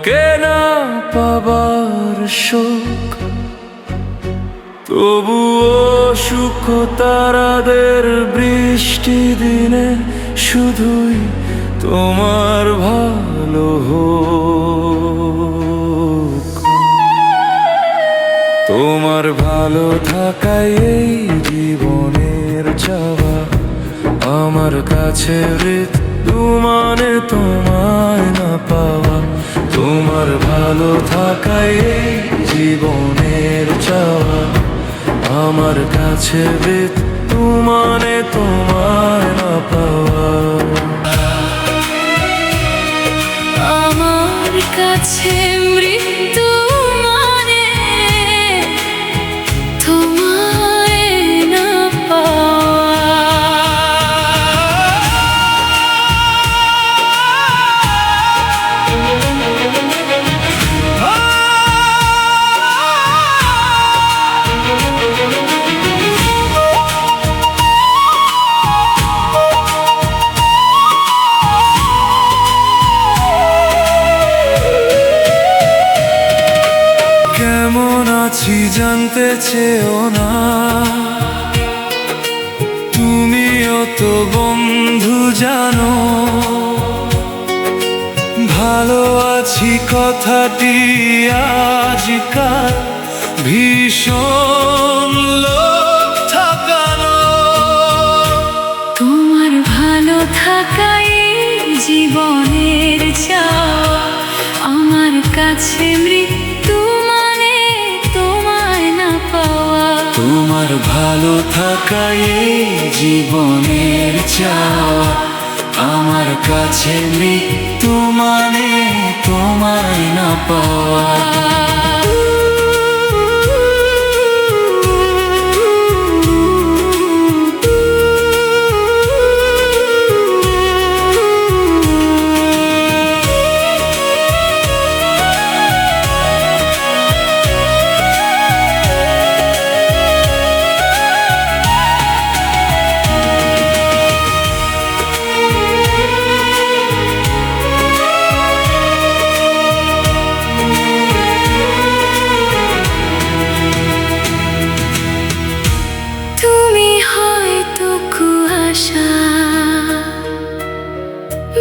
কেনা পাবার শোক, তবুও সুখ তারাদের বৃষ্টি দিনে শুধুই তোমার ভালো হোক। তোমার ভালো থাকাই এই জীবনের চাওয়া, আমার কাছে মৃত্যু মানে তোমায় না পাওয়া। তোমার ভালো থাকাই এই জীবনের চাওয়া, আমার কাছে মৃত্যু মানে তোমায় না পাওয়া। আমার কাছে মৃত্যু মানে তোমায় না কেমন আছি জানতে চেও না, তুমিও তো বন্ধু জানো। ভালো আছি কথাটি আজকাল ভীষণ লোক ঠকানো। তোমার ভালো থাকাই জীবনের চাওয়া, আমার কাছে মৃত্যু মানে তোমায় না পাওয়া। তোমার ভালো থাকাই জীবনের চাওয়া, আমার কাছে মৃত্যু মানে তোমায় না পাওয়া।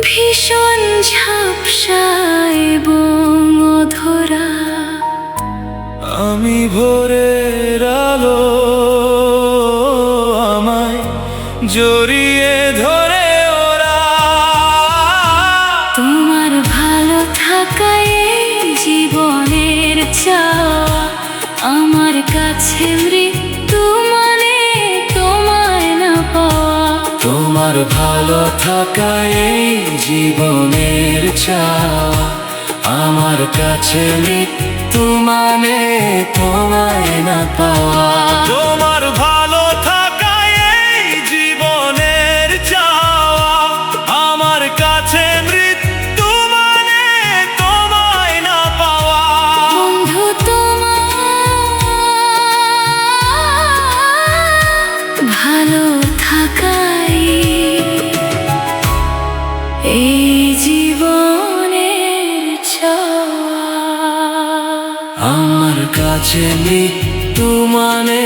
ভীষণ ঝাপসা এবং অধরা, আমি ভোরের আলো, আমায় জড়িয়ে ধরে ওরা। তোমার ভালো থাকাই জীবনের চাওয়া, আমার কাছে মৃত্যু মানে তোমায় না পাওয়া। তোমার ভালো থাকাই জীবনের চাওয়া, আমার কাছে মৃত্যু মানে তোমায় না পাওয়া। তোমার ভালো থাকাই জীবনের চাওয়া, আমার কাছে মৃত্যু মানে তোমায় না পাওয়া। বন্ধু তোমার ভালো থাকাই এই জীবনের চাওয়া, আমার কাছে মৃত্যু মানে